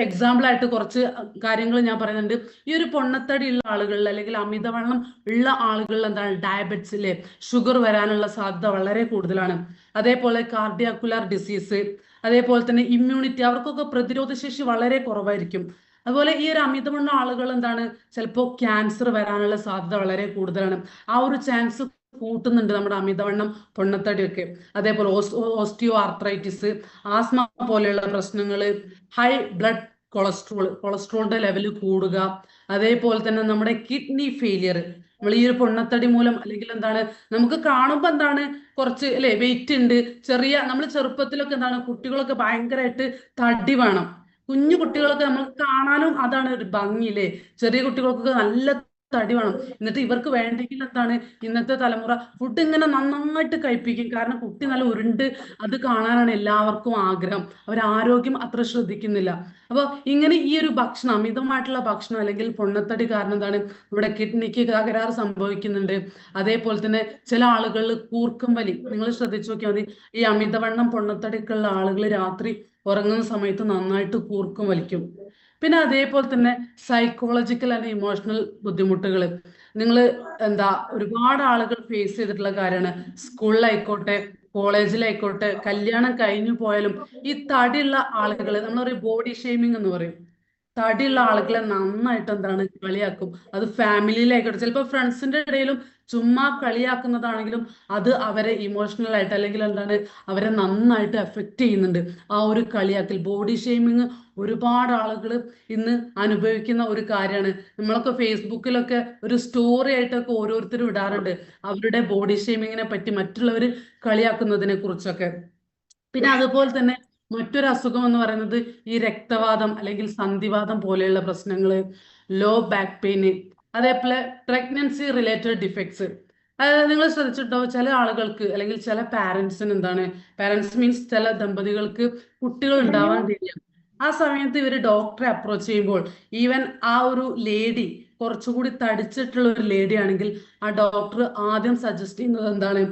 Example ആയിട്ട് കുറച്ച് കാര്യങ്ങൾ ഞാൻ പറയുന്നുണ്ട്. ഈ ഒരു പൊണ്ണത്തടി ഉള്ള ആളുകളിൽ അല്ലെങ്കിൽ അമിതവണ്ണം ഉള്ള ആളുകളിൽ എന്താണ് ഡയബറ്റിസിലെ ഷുഗർ വരാനുള്ള സാധ്യത വളരെ കൂടുതലാണ്. അതേപോലെ കാർഡിയാക്കുലർ ഡിസീസ്, അതേപോലെ തന്നെ ഇമ്മ്യൂണിറ്റി, അവർക്കൊക്കെ പ്രതിരോധ ശേഷി വളരെ കുറവായിരിക്കും. അതുപോലെ ഈ ഒരു അമിതവണ്ണം ആളുകൾ എന്താണ് ചിലപ്പോൾ ക്യാൻസർ വരാനുള്ള സാധ്യത വളരെ കൂടുതലാണ്. ആ ഒരു ചാൻസ് കൂട്ടുന്നുണ്ട് നമ്മുടെ അമിതവണ്ണം പൊണ്ണത്തടിയൊക്കെ. അതേപോലെ ഓസ്റ്റിയോ ആർത്രൈറ്റിസ്, ആസ്മ പോലെയുള്ള പ്രശ്നങ്ങൾ, ഹൈ ബ്ലഡ് കൊളസ്ട്രോളിന്റെ ലെവൽ കൂടുക, അതേപോലെ തന്നെ നമ്മുടെ കിഡ്നി ഫെയിലിയർ. നമ്മൾ ഈ ഒരു പൊണ്ണത്തടി മൂലം അല്ലെങ്കിൽ എന്താണ് നമുക്ക് കാണുമ്പോൾ എന്താണ് കുറച്ച് അല്ലെ വെയിറ്റ് ഉണ്ട്, ചെറിയ നമ്മൾ ചെറുപ്പത്തിലൊക്കെ എന്താണ് കുട്ടികളൊക്കെ ഭയങ്കരമായിട്ട് തടി വേണം. കുഞ്ഞു കുട്ടികളൊക്കെ നമ്മൾ കാണാനും അതാണ് ഒരു ഭംഗി അല്ലേ. ചെറിയ കുട്ടികൾക്കൊക്കെ നല്ല തടി വേണം. എന്നിട്ട് ഇവർക്ക് വേണ്ടെങ്കിൽ എന്താണ് ഇന്നത്തെ തലമുറ ഫുഡ് ഇങ്ങനെ നന്നായിട്ട് കഴിപ്പിക്കും. കാരണം കുട്ടി നല്ല ഉരുണ്ട് അത് കാണാനാണ് എല്ലാവർക്കും ആഗ്രഹം. അവർ ആരോഗ്യം അത്ര ശ്രദ്ധിക്കുന്നില്ല. അപ്പൊ ഇങ്ങനെ ഈ ഒരു ഭക്ഷണം, അമിതമായിട്ടുള്ള ഭക്ഷണം അല്ലെങ്കിൽ പൊണ്ണത്തടി കാരണം എന്താണ് ഇവിടെ കിഡ്നിക്ക് തകരാറ് സംഭവിക്കുന്നുണ്ട്. അതേപോലെ തന്നെ ചില ആളുകളിൽ കൂർക്കം വലി, നിങ്ങൾ ശ്രദ്ധിച്ചു നോക്കിയാൽ മതി. ഈ അമിതവണ്ണം പൊണ്ണത്തടിയൊക്കെ ഉള്ള ആളുകൾ രാത്രി ഉറങ്ങുന്ന സമയത്ത് നന്നായിട്ട് കൂർക്കം വലിക്കും. പിന്നെ അതേപോലെ തന്നെ സൈക്കോളജിക്കൽ ആൻഡ് ഇമോഷണൽ ബുദ്ധിമുട്ടുകൾ നിങ്ങൾ എന്താ ഒരുപാട് ആളുകൾ ഫേസ് ചെയ്തിട്ടുള്ള കാര്യമാണ്. സ്കൂളിലായിക്കോട്ടെ, കോളേജിലായിക്കോട്ടെ, കല്യാണം കഴിഞ്ഞു പോയാലും ഈ തടിയുള്ള ആളുകൾ നമ്മൾ പറയും ബോഡി ഷെയ്മിങ് എന്ന് പറയും. തടിയുള്ള ആളുകളെ നന്നായിട്ട് എന്താണ് കളിയാക്കും. അത് ഫാമിലിയിലായിക്കോട്ടെ, ചിലപ്പോൾ ഫ്രണ്ട്സിന്റെ ഇടയിലും ചുമ്മാ കളിയാക്കുന്നതാണെങ്കിലും അത് അവരെ ഇമോഷണൽ ആയിട്ട് അല്ലെങ്കിൽ എന്താണ് അവരെ നന്നായിട്ട് എഫക്റ്റ് ചെയ്യുന്നുണ്ട്. ആ ഒരു കളിയാക്കൽ, ബോഡി ഷെയ്മിങ് ഒരുപാട് ആളുകൾ ഇന്ന് അനുഭവിക്കുന്ന ഒരു കാര്യമാണ്. നമ്മളൊക്കെ ഫേസ്ബുക്കിലൊക്കെ ഒരു സ്റ്റോറി ആയിട്ടൊക്കെ ഓരോരുത്തരും ഇടാറുണ്ട് അവരുടെ ബോഡി ഷെയ്മിങ്ങിനെ പറ്റി, മറ്റുള്ളവർ കളിയാക്കുന്നതിനെ കുറിച്ചൊക്കെ. പിന്നെ അതുപോലെ തന്നെ മറ്റൊരു അസുഖം എന്ന് പറയുന്നത് ഈ രക്തവാതം അല്ലെങ്കിൽ സന്ധിവാതം പോലെയുള്ള പ്രശ്നങ്ങള്, ലോ ബാക്ക് പെയിന്, അതേപോലെ പ്രഗ്നൻസി റിലേറ്റഡ് ഡിഫക്ട്സ്. അതായത് നിങ്ങൾ ശ്രദ്ധിച്ചിട്ടോ, ചില ആളുകൾക്ക് അല്ലെങ്കിൽ ചില പാരന്റ്സിന് എന്താണ്, പാരന്റ്സ് മീൻസ് ചില ദമ്പതികൾക്ക് കുട്ടികൾ ഉണ്ടാവാൻ കഴിയില്ല. ആ സമയത്ത് ഇവര് ഡോക്ടറെ അപ്രോച്ച് ചെയ്യുമ്പോൾ ഈവൻ ആ ഒരു ലേഡി കുറച്ചുകൂടി തടിച്ചിട്ടുള്ള ഒരു ലേഡി ആണെങ്കിൽ ആ ഡോക്ടർ ആദ്യം സജസ്റ്റ് ചെയ്യുന്നത് എന്താണ്,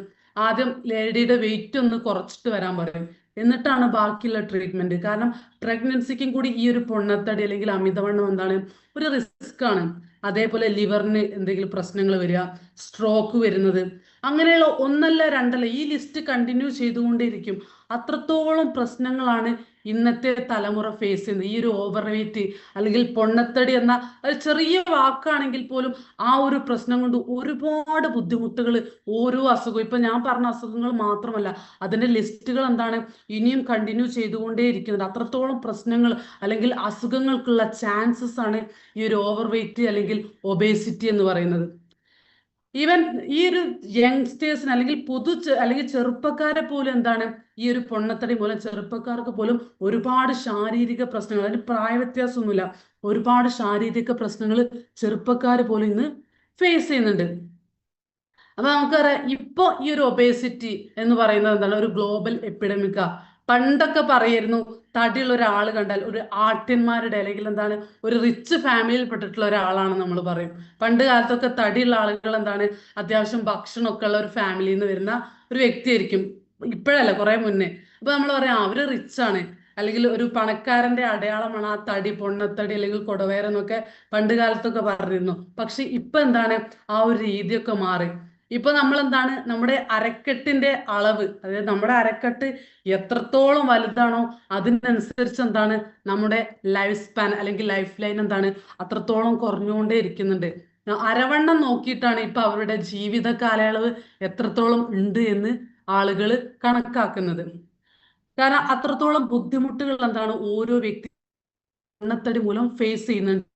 ആദ്യം ലേഡിയുടെ വെയിറ്റ് ഒന്ന് കുറച്ചിട്ട് വരാൻ പറയും. എന്നിട്ടാണ് ബാക്കിയുള്ള ട്രീറ്റ്മെന്റ്. കാരണം പ്രഗ്നൻസിക്കും കൂടി ഈ ഒരു പൊണ്ണത്തടി അല്ലെങ്കിൽ അമിതവണ്ണം എന്താണ് ഒരു റിസ്ക് ആണ്. അതേപോലെ ലിവറിന് എന്തെങ്കിലും പ്രശ്നങ്ങൾ വരിക, സ്ട്രോക്ക് വരുന്നത്, അങ്ങനെയുള്ള ഒന്നല്ല രണ്ടല്ല ഈ ലിസ്റ്റ് കണ്ടിന്യൂ ചെയ്തുകൊണ്ടേയിരിക്കും. അത്രത്തോളം പ്രശ്നങ്ങളാണ് ഇന്നത്തെ തലമുറ ഫേസ് ചെയ്യുന്നത്. ഈ ഒരു ഓവർ വെയിറ്റ് അല്ലെങ്കിൽ പൊണ്ണത്തടി എന്ന ഒരു ചെറിയ വാക്കാണെങ്കിൽ പോലും ആ ഒരു പ്രശ്നം കൊണ്ട് ഒരുപാട് ബുദ്ധിമുട്ടുകൾ, ഓരോ അസുഖം, ഇപ്പൊ ഞാൻ പറഞ്ഞ അസുഖങ്ങൾ മാത്രമല്ല അതിന്റെ ലിസ്റ്റുകൾ എന്താണ് ഇനിയും കണ്ടിന്യൂ ചെയ്തുകൊണ്ടേ ഇരിക്കുന്നത്. അത്രത്തോളം പ്രശ്നങ്ങൾ അല്ലെങ്കിൽ അസുഖങ്ങൾക്കുള്ള ചാൻസസ് ആണ് ഈ ഒരു ഓവർ വെയിറ്റ് അല്ലെങ്കിൽ ഒബേസിറ്റി എന്ന് പറയുന്നത്. ഈവൻ ഈ ഒരു യങ്സ്റ്റേഴ്സിന് അല്ലെങ്കിൽ അല്ലെങ്കിൽ ചെറുപ്പക്കാരെ പോലും എന്താണ് ഈ ഒരു പൊണ്ണത്തടി മൂലം ചെറുപ്പക്കാർക്ക് പോലും ഒരുപാട് ശാരീരിക പ്രശ്നങ്ങൾ, അതിന് പ്രായ വ്യത്യാസമൊന്നുമില്ല, ഒരുപാട് ശാരീരിക പ്രശ്നങ്ങൾ ചെറുപ്പക്കാർ പോലും ഇന്ന് ഫേസ് ചെയ്യുന്നുണ്ട്. അപ്പൊ നമുക്കറിയാം ഇപ്പൊ ഈ ഒരു ഒബേസിറ്റി എന്ന് പറയുന്നത് എന്താണ് ഒരു ഗ്ലോബൽ എപ്പിഡമിക്കാ. പണ്ടൊക്കെ പറയായിരുന്നു തടിയുള്ള ഒരാൾ കണ്ടാൽ ഒരു ആട്യന്മാരുടെ അല്ലെങ്കിൽ എന്താണ് ഒരു റിച്ച് ഫാമിലിയിൽ പെട്ടിട്ടുള്ള ഒരാളാണ് നമ്മൾ പറയും. പണ്ട് കാലത്തൊക്കെ തടിയുള്ള ആളുകൾ എന്താണ് അത്യാവശ്യം ഭക്ഷണമൊക്കെ ഉള്ള ഒരു ഫാമിലിയിൽ നിന്ന് വരുന്ന ഒരു വ്യക്തിയായിരിക്കും. ഇപ്പോഴല്ല, കുറെ മുന്നേ. അപ്പൊ നമ്മൾ പറയാം അവര് റിച്ച് ആണ് അല്ലെങ്കിൽ ഒരു പണക്കാരന്റെ അടയാളമാണ് ആ തടി, പൊണ്ണത്തടി അല്ലെങ്കിൽ കൊടവയറെന്നൊക്കെ പണ്ട് കാലത്തൊക്കെ പറഞ്ഞിരുന്നു. പക്ഷെ ഇപ്പൊ എന്താണ് ആ ഒരു രീതിയൊക്കെ മാറി. ഇപ്പൊ നമ്മൾ എന്താണ് നമ്മുടെ അരക്കെട്ടിന്റെ അളവ്, അതായത് നമ്മുടെ അരക്കെട്ട് എത്രത്തോളം വലുതാണോ അതിനനുസരിച്ച് എന്താണ് നമ്മുടെ ലൈഫ് സ്പാൻ അല്ലെങ്കിൽ ലൈഫ് ലൈൻ എന്താണ് അത്രത്തോളം കുറഞ്ഞുകൊണ്ടേ ഇരിക്കുന്നുണ്ട്. അരവണ്ണം നോക്കിയിട്ടാണ് ഇപ്പൊ അവരുടെ ജീവിത കാലയളവ് എത്രത്തോളം ഉണ്ട് എന്ന് ആളുകൾ കണക്കാക്കുന്നത്. കാരണം അത്രത്തോളം ബുദ്ധിമുട്ടുകൾ എന്താണ് ഓരോ വ്യക്തി എണ്ണത്തടി മൂലം ഫേസ് ചെയ്യുന്നുണ്ട്.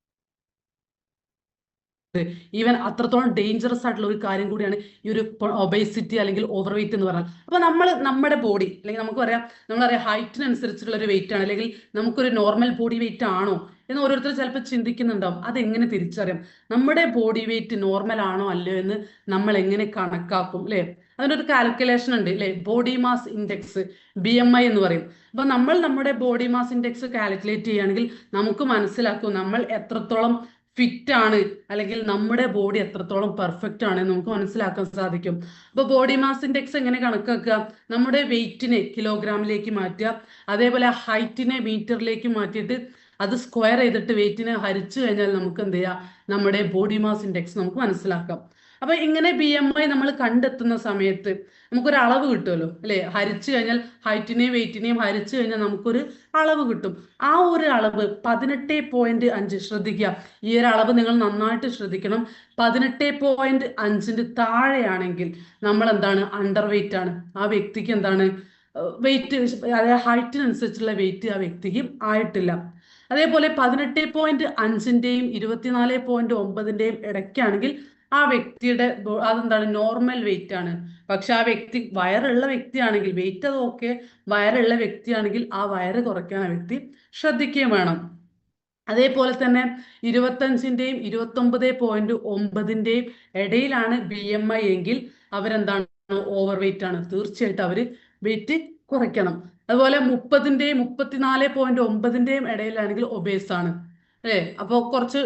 ഈവൻ അത്രത്തോളം ഡേഞ്ചറസ് ആയിട്ടുള്ള ഒരു കാര്യം കൂടിയാണ് ഈ ഒരു ഒബേസിറ്റി അല്ലെങ്കിൽ ഓവർ വെയിറ്റ് എന്ന് പറഞ്ഞാൽ. അപ്പൊ നമ്മൾ നമ്മുടെ ബോഡി അല്ലെങ്കിൽ നമുക്ക് പറയാം, നമ്മളറിയാം ഹൈറ്റിനനുസരിച്ചുള്ള ഒരു വെയിറ്റ് ആണ് അല്ലെങ്കിൽ നമുക്കൊരു നോർമൽ ബോഡി വെയിറ്റ് ആണോ എന്ന് ഓരോരുത്തർ ചിലപ്പോൾ ചിന്തിക്കുന്നുണ്ടാവും. അതെങ്ങനെ തിരിച്ചറിയാം നമ്മുടെ ബോഡി വെയിറ്റ് നോർമൽ ആണോ അല്ലയോ എന്ന് നമ്മൾ എങ്ങനെ കണക്കാക്കും അല്ലെ? അതിനൊരു കാൽക്കുലേഷൻ ഉണ്ട് അല്ലെ, ബോഡി മാസ് ഇൻഡെക്സ്, BMI എന്ന് പറയും. അപ്പൊ നമ്മൾ നമ്മുടെ ബോഡി മാസ് ഇൻഡെക്സ് കാൽക്കുലേറ്റ് ചെയ്യുകയാണെങ്കിൽ നമുക്ക് മനസ്സിലാക്കും നമ്മൾ എത്രത്തോളം ഫിറ്റ് ആണ് അല്ലെങ്കിൽ നമ്മുടെ ബോഡി എത്രത്തോളം പെർഫെക്റ്റ് ആണ് എന്ന് നമുക്ക് മനസ്സിലാക്കാൻ സാധിക്കും. അപ്പൊ ബോഡി മാസ് ഇൻഡെക്സ് എങ്ങനെ കണക്കാക്കുക? നമ്മുടെ വെയിറ്റിനെ കിലോഗ്രാമിലേക്ക് മാറ്റുക, അതേപോലെ ഹൈറ്റിനെ മീറ്ററിലേക്ക് മാറ്റിയിട്ട് അത് സ്ക്വയർ ചെയ്തിട്ട് വെയിറ്റിനെ ഹരിച്ചു കഴിഞ്ഞാൽ നമുക്ക് എന്ത് ചെയ്യാം, നമ്മുടെ ബോഡി മാസ് ഇൻഡെക്സ് നമുക്ക് മനസ്സിലാക്കാം. അപ്പൊ ഇങ്ങനെ BMI നമ്മൾ കണ്ടെത്തുന്ന സമയത്ത് നമുക്കൊരു അളവ് കിട്ടുമല്ലോ അല്ലെ, ഹരിച്ചു കഴിഞ്ഞാൽ ഹൈറ്റിനെയും വെയിറ്റിനെയും ഹരിച്ചു കഴിഞ്ഞാൽ നമുക്കൊരു അളവ് കിട്ടും. ആ ഒരു അളവ് 18.5. ശ്രദ്ധിക്കുക, ഈ ഒരു അളവ് നിങ്ങൾ നന്നായിട്ട് ശ്രദ്ധിക്കണം. 18.5 താഴെയാണെങ്കിൽ നമ്മൾ എന്താണ്, അണ്ടർ വെയിറ്റ് ആണ്. ആ വ്യക്തിക്ക് എന്താണ് വെയിറ്റ്, അതായത് ഹൈറ്റിനനുസരിച്ചുള്ള വെയിറ്റ് ആ വ്യക്തിക്ക് ആയിട്ടില്ല. അതേപോലെ 18.5ന്റെയും 24.9ന്റെയും ഇടയ്ക്കാണെങ്കിൽ ആ വ്യക്തിയുടെ അതെന്താണ്, നോർമൽ വെയിറ്റ് ആണ്. പക്ഷെ ആ വ്യക്തി വയറുള്ള വ്യക്തിയാണെങ്കിൽ, വെയിറ്റ് അത് ഓക്കെ, വയറുള്ള വ്യക്തിയാണെങ്കിൽ ആ വയറ് കുറയ്ക്കാൻ ആ വ്യക്തി ശ്രദ്ധിക്കുകയും വേണം. അതേപോലെ തന്നെ 25ന്റെയും 29.9ന്റെയും ഇടയിലാണ് BMI എങ്കിൽ അവരെന്താണ്, ഓവർ വെയിറ്റ് ആണ്. തീർച്ചയായിട്ടും അവര് വെയിറ്റ് കുറയ്ക്കണം. അതുപോലെ 30ന്റെയും 34.9ന്റെയും ഇടയിലാണെങ്കിൽ ഒബേസ് ആണ് അല്ലേ. അപ്പോൾ കുറച്ച്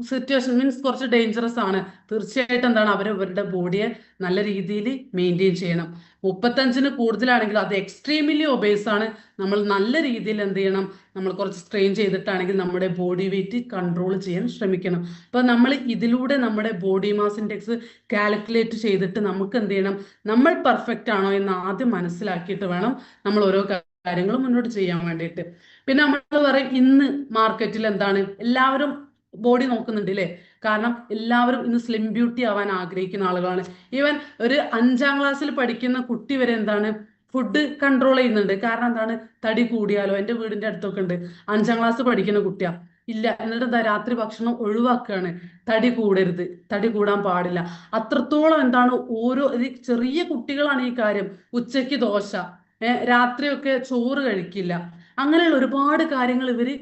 സിറ്റുവേഷൻ മീൻസ് കുറച്ച് ഡേഞ്ചറസ് ആണ്. തീർച്ചയായിട്ടും എന്താണ്, അവരുടെ ബോഡിയെ നല്ല രീതിയിൽ മെയിൻറ്റെയിൻ ചെയ്യണം. 35ന് കൂടുതലാണെങ്കിൽ അത് എക്സ്ട്രീംലി ഒബേസ് ആണ്. നമ്മൾ നല്ല രീതിയിൽ എന്ത് ചെയ്യണം, നമ്മൾ കുറച്ച് സ്ട്രെയിൻ ചെയ്തിട്ടാണെങ്കിൽ നമ്മുടെ ബോഡി വെയിറ്റ് കൺട്രോൾ ചെയ്യാൻ ശ്രമിക്കണം. അപ്പൊ നമ്മൾ ഇതിലൂടെ നമ്മുടെ ബോഡി മാസ് ഇൻഡെക്സ് കാൽക്കുലേറ്റ് ചെയ്തിട്ട് നമുക്ക് എന്ത് ചെയ്യണം, നമ്മൾ പെർഫെക്റ്റ് ആണോ എന്ന് ആദ്യം മനസ്സിലാക്കിയിട്ട് വേണം നമ്മൾ ഓരോ കാര്യങ്ങളും മുന്നോട്ട് ചെയ്യാൻ വേണ്ടിയിട്ട്. പിന്നെ നമ്മൾ പറയും ഇന്ന് മാർക്കറ്റിൽ എന്താണ്, എല്ലാവരും ബോഡി നോക്കുന്നുണ്ട് അല്ലേ. കാരണം എല്ലാവരും ഇന്ന് സ്ലിം ബ്യൂട്ടി ആവാൻ ആഗ്രഹിക്കുന്ന ആളുകളാണ്. ഈവൻ ഒരു 5ാം ക്ലാസ്സിൽ പഠിക്കുന്ന കുട്ടി വരെ എന്താണ്, ഫുഡ് കൺട്രോൾ ചെയ്യുന്നുണ്ട്. കാരണം എന്താണ്, തടി കൂടിയാലോ. എൻ്റെ വീടിന്റെ അടുത്തൊക്കെ ഉണ്ട് 5ാം ക്ലാസ് പഠിക്കുന്ന കുട്ടിയാ, ഇല്ല എന്നിട്ട് എന്താ, രാത്രി ഭക്ഷണം ഒഴിവാക്കുകയാണ്. തടി കൂടരുത്, തടി കൂടാൻ പാടില്ല. അത്രത്തോളം എന്താണ്, ഓരോ ചെറിയ കുട്ടികളാണ് ഈ കാര്യം. ഉച്ചയ്ക്ക് ദോശ, രാത്രിയൊക്കെ ചോറ് കഴിക്കില്ല. അങ്ങനെയുള്ള ഒരുപാട് കാര്യങ്ങൾ ഇവര്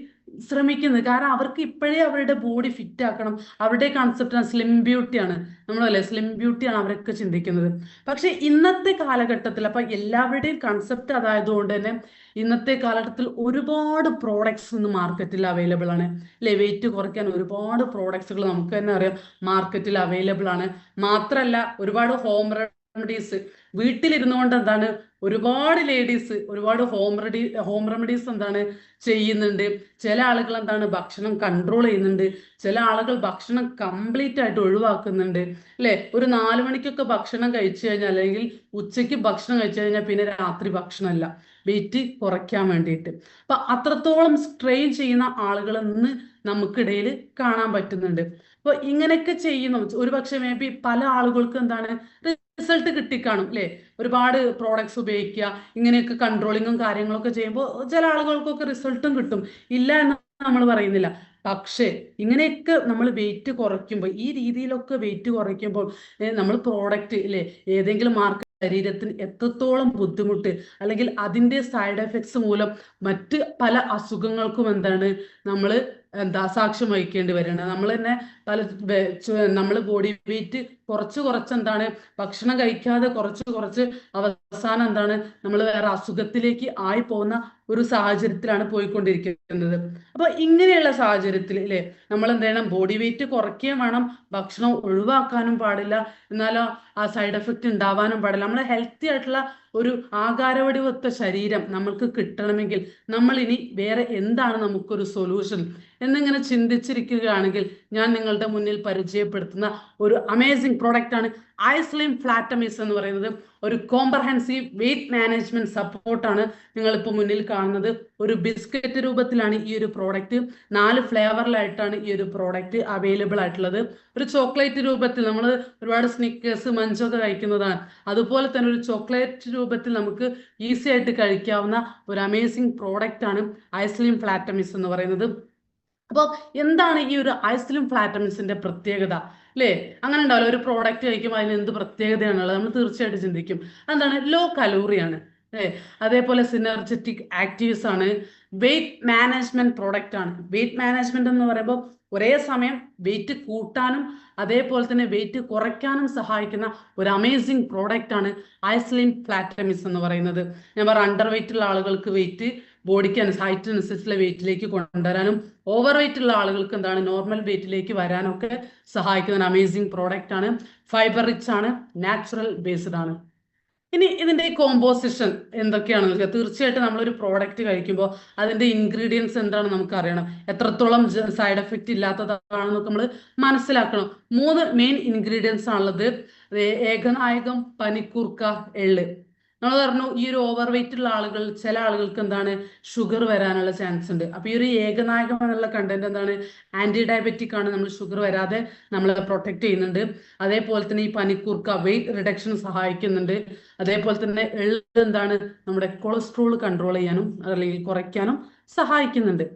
ശ്രമിക്കുന്നത്. കാരണം അവർക്ക് ഇപ്പോഴേ അവരുടെ ബോഡി ഫിറ്റ് ആക്കണം. അവരുടെ കൺസെപ്റ്റ് സ്ലിം ബ്യൂട്ടിയാണ്. നമ്മളല്ലേ, സ്ലിം ബ്യൂട്ടിയാണ് അവരൊക്കെ ചിന്തിക്കുന്നത്. പക്ഷെ ഇന്നത്തെ കാലഘട്ടത്തിൽ അപ്പൊ എല്ലാവരുടെയും കൺസെപ്റ്റ് അതായതുകൊണ്ട് തന്നെ ഇന്നത്തെ കാലഘട്ടത്തിൽ ഒരുപാട് പ്രോഡക്ട്സ് ഇന്ന് മാർക്കറ്റിൽ അവൈലബിൾ ആണ് അല്ലെ. വെയിറ്റ് കുറയ്ക്കാൻ ഒരുപാട് പ്രോഡക്ട്സുകൾ നമുക്ക് തന്നെ അറിയാം മാർക്കറ്റിൽ അവൈലബിൾ ആണ്. മാത്രല്ല ഒരുപാട് ഹോം റെമഡീസ് വീട്ടിലിരുന്നുകൊണ്ട് എന്താണ്, ഒരുപാട് ലേഡീസ് ഒരുപാട് ഹോം റെമഡീസ് എന്താണ് ചെയ്യുന്നുണ്ട്. ചില ആളുകൾ എന്താണ് ഭക്ഷണം കൺട്രോൾ ചെയ്യുന്നുണ്ട്. ചില ആളുകൾ ഭക്ഷണം കംപ്ലീറ്റ് ആയിട്ട് ഒഴിവാക്കുന്നുണ്ട് അല്ലെ. ഒരു 4 മണിക്കൊക്കെ ഭക്ഷണം കഴിച്ചു കഴിഞ്ഞാൽ, അല്ലെങ്കിൽ ഉച്ചയ്ക്ക് ഭക്ഷണം കഴിച്ചു കഴിഞ്ഞാൽ പിന്നെ രാത്രി ഭക്ഷണമല്ല, വെയിറ്റ് കുറയ്ക്കാൻ വേണ്ടിയിട്ട്. അപ്പൊ അത്രത്തോളം സ്ട്രെയിൻ ചെയ്യുന്ന ആളുകൾ ഇന്ന് നമുക്കിടയിൽ കാണാൻ പറ്റുന്നുണ്ട്. അപ്പൊ ഇങ്ങനെയൊക്കെ ചെയ്യുന്നു. ഒരു പക്ഷെ മേ ബി പല ആളുകൾക്ക് എന്താണ് റിസൾട്ട് കിട്ടിക്കാണും അല്ലെ. ഒരുപാട് പ്രോഡക്ട്സ് ഉപയോഗിക്കുക, ഇങ്ങനെയൊക്കെ കൺട്രോളിങ്ങും കാര്യങ്ങളൊക്കെ ചെയ്യുമ്പോൾ ചില ആളുകൾക്കൊക്കെ റിസൾട്ടും കിട്ടും, ഇല്ല എന്ന് നമ്മൾ പറയുന്നില്ല. പക്ഷേ ഇങ്ങനെയൊക്കെ നമ്മൾ വെയിറ്റ് കുറയ്ക്കുമ്പോൾ, ഈ രീതിയിലൊക്കെ വെയിറ്റ് കുറയ്ക്കുമ്പോൾ നമ്മൾ പ്രോഡക്റ്റ് ഇല്ലേ, ഏതെങ്കിലും ശരീരത്തിന് എത്രത്തോളം ബുദ്ധിമുട്ട് അല്ലെങ്കിൽ അതിൻ്റെ സൈഡ് എഫക്ട്സ് മൂലം മറ്റ് പല അസുഖങ്ങൾക്കും എന്താണ് നമ്മൾ സാക്ഷ്യം വഹിക്കേണ്ടി വരുന്നത്. നമ്മൾ തന്നെ നമ്മൾ ബോഡി വെയിറ്റ് കുറച്ച് എന്താണ് ഭക്ഷണം കഴിക്കാതെ കുറച്ച് അവസാനം എന്താണ് നമ്മൾ വേറെ അസുഖത്തിലേക്ക് ആയി പോകുന്ന ഒരു സാഹചര്യത്തിലാണ് പോയിക്കൊണ്ടിരിക്കുന്നത്. അപ്പൊ ഇങ്ങനെയുള്ള സാഹചര്യത്തിൽ അല്ലേ നമ്മൾ എന്ത് ചെയ്യണം, ബോഡി വെയിറ്റ് കുറയ്ക്കുകയും വേണം, ഭക്ഷണം ഒഴിവാക്കാനും പാടില്ല, എന്നാലോ ആ സൈഡ് എഫക്റ്റ് ഉണ്ടാവാനും പാടില്ല. നമ്മളെ ഹെൽത്തി ആയിട്ടുള്ള ഒരു ആകാരവടിവൊത്ത ശരീരം നമ്മൾക്ക് കിട്ടണമെങ്കിൽ നമ്മൾ ഇനി വേറെ എന്താണ് നമുക്കൊരു സൊല്യൂഷൻ എന്നിങ്ങനെ ചിന്തിച്ചിരിക്കുകയാണെങ്കിൽ ഞാൻ നിങ്ങളുടെ മുന്നിൽ പരിചയപ്പെടുത്തുന്ന ഒരു അമേസിംഗ് പ്രോഡക്റ്റ് ആണ് ഐസ്ലിം ഫ്ലാറ്റമിസ് എന്ന് പറയുന്നത്. ഒരു കോംപ്രഹെൻസീവ് വെയിറ്റ് മാനേജ്മെന്റ് സപ്പോർട്ടാണ് നിങ്ങളിപ്പോൾ മുന്നിൽ കാണുന്നത്. ഒരു ബിസ്ക്കറ്റ് രൂപത്തിലാണ് ഈ ഒരു പ്രോഡക്റ്റ്. 4 ഫ്ലേവറിലായിട്ടാണ് ഈ ഒരു പ്രോഡക്റ്റ് അവൈലബിൾ ആയിട്ടുള്ളത്. ഒരു ചോക്ലേറ്റ് രൂപത്തിൽ, നമ്മൾ ഒരുപാട് സ്നിക്കേഴ്സ് മഞ്ചൊക്കെ കഴിക്കുന്നതാണ്, അതുപോലെ തന്നെ ഒരു ചോക്ലേറ്റ് രൂപത്തിൽ നമുക്ക് ഈസി ആയിട്ട് കഴിക്കാവുന്ന ഒരു അമേസിംഗ് പ്രോഡക്റ്റ് ആണ് ഐസ്ലിം ഫ്ലാറ്റമിസ് എന്ന് പറയുന്നത്. അപ്പോൾ എന്താണ് ഈ ഒരു ഐസ്ലിം ഫ്ലാറ്റമിസിന്റെ പ്രത്യേകത അല്ലേ? അങ്ങനെ ഉണ്ടാവില്ല, ഒരു പ്രോഡക്റ്റ് കഴിക്കുമ്പോൾ അതിന് എന്ത് പ്രത്യേകതയാണുള്ളത് നമ്മൾ തീർച്ചയായിട്ടും ചിന്തിക്കും. എന്താണ്, ലോ കലോറിയാണ് അല്ലേ, അതേപോലെ സിനർജറ്റിക് ആക്റ്റീവ്സ് ആണ്, വെയിറ്റ് മാനേജ്മെന്റ് പ്രോഡക്റ്റ് ആണ്. വെയിറ്റ് മാനേജ്മെന്റ് എന്ന് പറയുമ്പോൾ ഒരേ സമയം വെയിറ്റ് കൂട്ടാനും അതേപോലെ തന്നെ വെയിറ്റ് കുറയ്ക്കാനും സഹായിക്കുന്ന ഒരു അമേസിംഗ് പ്രോഡക്റ്റ് ആണ് ഐസ്ലിം ഫ്ലാറ്റമിസ് എന്ന് പറയുന്നത്. ഞാൻ പറഞ്ഞ അണ്ടർ വെയിറ്റ് ഉള്ള ആളുകൾക്ക് വെയിറ്റ് ബോഡിക്ക് ഹൈറ്റിനനുസരിച്ചുള്ള വെയിറ്റിലേക്ക് കൊണ്ടുവരാനും ഓവർ വെയിറ്റ് ഉള്ള ആളുകൾക്ക് എന്താണ് നോർമൽ വെയിറ്റിലേക്ക് വരാനൊക്കെ സഹായിക്കുന്ന ഒരു അമേസിംഗ് പ്രോഡക്റ്റ് ആണ്. ഫൈബർ റിച്ച് ആണ്, നാച്ചുറൽ ബേസ്ഡ് ആണ്. ഇനി ഇതിന്റെ കോമ്പോസിഷൻ എന്തൊക്കെയാണെന്ന് വെച്ചാൽ തീർച്ചയായിട്ടും നമ്മളൊരു പ്രോഡക്റ്റ് കഴിക്കുമ്പോൾ അതിന്റെ ഇൻഗ്രീഡിയൻസ് എന്താണ് നമുക്ക് അറിയണം, എത്രത്തോളം സൈഡ് എഫക്റ്റ് ഇല്ലാത്തതാണെന്നൊക്കെ നമ്മൾ മനസ്സിലാക്കണം. 3 മെയിൻ ഇൻഗ്രീഡിയൻസ് ആണുള്ളത്. ഏകനായകം, പനിക്കൂർക്ക, എള്ള്. നമ്മൾ പറഞ്ഞു ഈ ഒരു ഓവർ വെയിറ്റ് ഉള്ള ആളുകൾ, ചില ആളുകൾക്ക് എന്താണ് ഷുഗർ വരാനുള്ള ചാൻസ് ഉണ്ട്. അപ്പൊ ഈ ഒരു ഏകനായകം എന്നുള്ള കണ്ടന്റ് എന്താണ്, ആന്റി ഡയബറ്റിക് ആണ്, നമ്മൾ ഷുഗർ വരാതെ നമ്മളെ പ്രൊട്ടക്ട് ചെയ്യുന്നുണ്ട്. അതേപോലെ തന്നെ ഈ പനിക്കൂർക്ക വെയിറ്റ് റിഡക്ഷൻ സഹായിക്കുന്നുണ്ട്. അതേപോലെ തന്നെ എള്ള് എന്താണ് നമ്മുടെ കൊളസ്ട്രോൾ കൺട്രോൾ ചെയ്യാനും അല്ലെങ്കിൽ കുറയ്ക്കാനും സഹായിക്കുന്നുണ്ട്.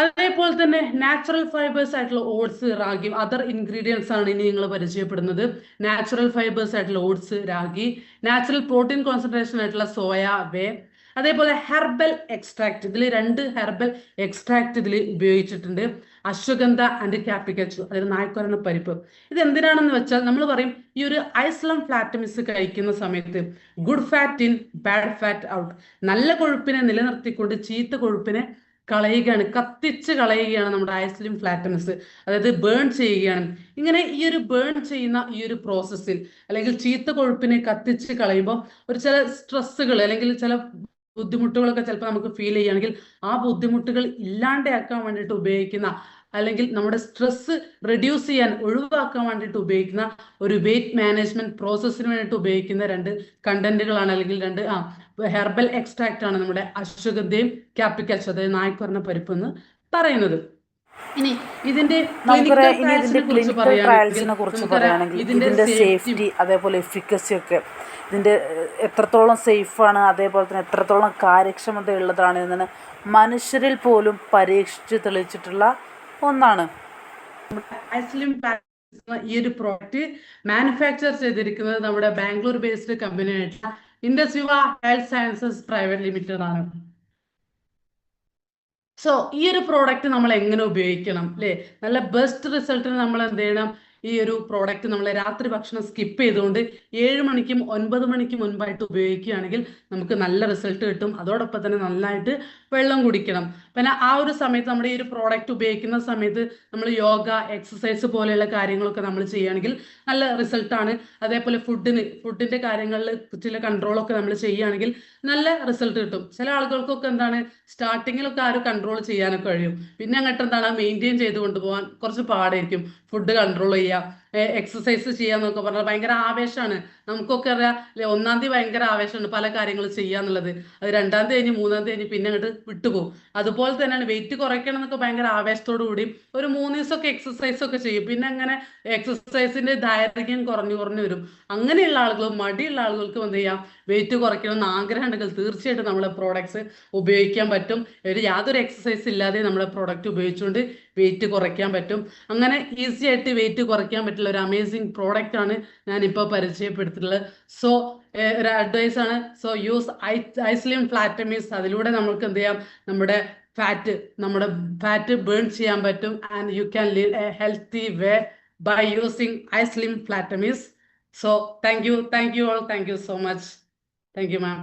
അതേപോലെ തന്നെ നാച്ചുറൽ ഫൈബേഴ്സ് ആയിട്ടുള്ള ഓട്സ്, റാഗി, അതർ ഇൻഗ്രീഡിയൻസ് ആണ് ഇനി നിങ്ങൾ പരിചയപ്പെടുന്നത്. നാച്ചുറൽ ഫൈബേഴ്സ് ആയിട്ടുള്ള oats, ragi, natural protein concentration ആയിട്ടുള്ള സോയ, വേ, അതേപോലെ ഹെർബൽ എക്സ്ട്രാക്ട്. ഇതിൽ 2 ഹെർബൽ എക്സ്ട്രാക്ട് ഇതിൽ ഉപയോഗിച്ചിട്ടുണ്ട്. അശ്വഗന്ധ ആൻഡ് കാപ്പിക്കച്ചു, അതായത് നായ്ക്കുറന്ന പരിപ്പ്. ഇത് എന്തിനാണെന്ന് വെച്ചാൽ നമ്മൾ പറയും ഈ ഒരു ഐസ്ലം ഫ്ലാറ്റമിസ് കഴിക്കുന്ന സമയത്ത് good fat in, bad fat out. നല്ല കൊഴുപ്പിനെ നിലനിർത്തിക്കൊണ്ട് ചീത്ത കൊഴുപ്പിനെ കളയുകയാണ്, കത്തിച്ച് കളയുകയാണ് നമ്മുടെ ഐസ്ലിം ഫ്ലാറ്റനസ്, അതായത് ബേൺ ചെയ്യുകയാണ്. ഇങ്ങനെ ഈ ഒരു ബേൺ ചെയ്യുന്ന ഈ ഒരു പ്രോസസ്സിൽ അല്ലെങ്കിൽ ചീത്ത കൊഴുപ്പിനെ കത്തിച്ച് കളയുമ്പോൾ ഒരു ചില സ്ട്രെസ്സുകൾ അല്ലെങ്കിൽ ചില ബുദ്ധിമുട്ടുകളൊക്കെ ചിലപ്പോൾ നമുക്ക് ഫീൽ ചെയ്യുകയാണെങ്കിൽ ആ ബുദ്ധിമുട്ടുകൾ ഇല്ലാണ്ടാക്കാൻ വേണ്ടിയിട്ട് ഉപയോഗിക്കുന്ന അല്ലെങ്കിൽ നമ്മുടെ സ്ട്രെസ് റെഡ്യൂസ് ചെയ്യാൻ, ഒഴിവാക്കാൻ വേണ്ടിയിട്ട് ഉപയോഗിക്കുന്ന ഒരു വെയിറ്റ് മാനേജ്മെന്റ് പ്രോസസ്സിന് വേണ്ടിയിട്ട് ഉപയോഗിക്കുന്ന 2 കണ്ടന്റുകളാണ് അല്ലെങ്കിൽ 2 ഹെർബൽ എക്സ്ട്രാക്ട് ആണ് നമ്മുടെ അശ്വഗന്ധയും കാപ്പിക്കൽസ്, അതായത് നായ്ക്കുറന്ന പരിപ്പ് എന്ന് പറയുന്നത്. ഇനി ഇതിന്റെ ക്ലിനിക്കൽ ട്രയൽസിനെ കുറിച്ച് പറയുകയാണെങ്കിൽ ഇതിന്റെ സേഫ്റ്റി, അതേപോലെ എഫിക്കസി ഒക്കെ, ഇതിന്റെ എത്രത്തോളം സേഫാണ്, അതേപോലെ തന്നെ എത്രത്തോളം കാര്യക്ഷമത ഉള്ളതാണ് എന്നതിന് മനുഷ്യരിൽ പോലും പരീക്ഷിച്ച് തെളിയിച്ചിട്ടുള്ള ഒന്നാണ്. ഈ ഒരു പ്രോഡക്റ്റ് മാനുഫാക്ചർ ചെയ്തിരിക്കുന്നത് നമ്മുടെ ബാംഗ്ലൂർ ബേസ്ഡ് കമ്പനിയായിട്ടുള്ള Indusviva health sciences private limited ആണ്. സോ ഈ ഒരു പ്രോഡക്റ്റ് നമ്മൾ എങ്ങനെ ഉപയോഗിക്കണം അല്ലേ? നല്ല ബെസ്റ്റ് റിസൾട്ടിന് നമ്മൾ എന്ത് ചെയ്യണം, ഈ ഒരു പ്രോഡക്റ്റ് നമ്മൾ രാത്രി ഭക്ഷണം സ്കിപ്പ് ചെയ്തുകൊണ്ട് 7 മണിക്കും 9 മണിക്കും മുൻപായിട്ട് ഉപയോഗിക്കുകയാണെങ്കിൽ നമുക്ക് നല്ല റിസൾട്ട് കിട്ടും. അതോടൊപ്പം തന്നെ നന്നായിട്ട് വെള്ളം കുടിക്കണം. പിന്നെ ആ ഒരു സമയത്ത് നമ്മുടെ ഈ ഒരു പ്രോഡക്റ്റ് ഉപയോഗിക്കുന്ന സമയത്ത് നമ്മൾ യോഗ, എക്സസൈസ് പോലെയുള്ള കാര്യങ്ങളൊക്കെ നമ്മൾ ചെയ്യുകയാണെങ്കിൽ നല്ല റിസൾട്ടാണ്. അതേപോലെ ഫുഡിന്റെ കാര്യങ്ങളിൽ ചില കൺട്രോളൊക്കെ നമ്മൾ ചെയ്യുകയാണെങ്കിൽ നല്ല റിസൾട്ട് കിട്ടും. ചില ആളുകൾക്കൊക്കെ എന്താണ് സ്റ്റാർട്ടിങ്ങിലൊക്കെ ആ ഒരു കൺട്രോൾ ചെയ്യാനൊക്കെ കഴിയും, പിന്നെ അങ്ങോട്ട് എന്താണ് മെയിൻറ്റെയിൻ ചെയ്ത് കൊണ്ടുപോകാൻ കുറച്ച് പാടായിരിക്കും. ഫുഡ് കൺട്രോൾ ചെയ്യുക, എക്സസൈസ് ചെയ്യാന്നൊക്കെ പറഞ്ഞാൽ ഭയങ്കര ആവേശമാണ്. നമുക്കൊക്കെ അറിയാം അല്ലെ, 1-ാം തീയതി ഭയങ്കര ആവേശമാണ് പല കാര്യങ്ങൾ ചെയ്യാന്നുള്ളത്. അത് 2-ാം തീയതി കഴിഞ്ഞ് 3-ാം തീയതി കഴിഞ്ഞ് പിന്നെ അങ്ങോട്ട് വിട്ടുപോകും. അതുപോലെ തന്നെയാണ് വെയിറ്റ് കുറയ്ക്കണം എന്നൊക്കെ ഭയങ്കര ആവേശത്തോടു കൂടി ഒരു 3 ദിവസമൊക്കെ എക്സസൈസ് ഒക്കെ ചെയ്യും, പിന്നെ അങ്ങനെ എക്സസൈസിന്റെ ദൈർഘ്യം കുറഞ്ഞു വരും. അങ്ങനെയുള്ള ആളുകൾ, മടിയുള്ള ആളുകൾക്ക് എന്ത് ചെയ്യാം, വെയിറ്റ് കുറയ്ക്കണം എന്ന് ആഗ്രഹം ഉണ്ടെങ്കിൽ തീർച്ചയായിട്ടും നമ്മളെ പ്രോഡക്ട്സ് ഉപയോഗിക്കാൻ പറ്റും. യാതൊരു എക്സസൈസ് ഇല്ലാതെ നമ്മളെ പ്രോഡക്റ്റ് ഉപയോഗിച്ചുകൊണ്ട് വെയിറ്റ് കുറയ്ക്കാൻ പറ്റും. അങ്ങനെ ഈസി ആയിട്ട് വെയിറ്റ് കുറയ്ക്കാൻ പറ്റുള്ള ഒരു അമേസിങ് പ്രോഡക്റ്റ് ആണ് ഞാനിപ്പോൾ പരിചയപ്പെടുത്തിയിട്ടുള്ളത്. സോ ഒരു അഡ്വൈസ് ആണ്, സോ യൂസ് ഐസ്ലിം ഫ്ലാറ്റമീസ്. അതിലൂടെ നമുക്ക് എന്ത് ചെയ്യാം, നമ്മുടെ ഫാറ്റ് ബേൺ ചെയ്യാൻ പറ്റും. And you can lead a healthy way by using ഐസ്ലിം ഫ്ലാറ്റമീസ്. So thank you all, thank you so much. Thank you, ma'am.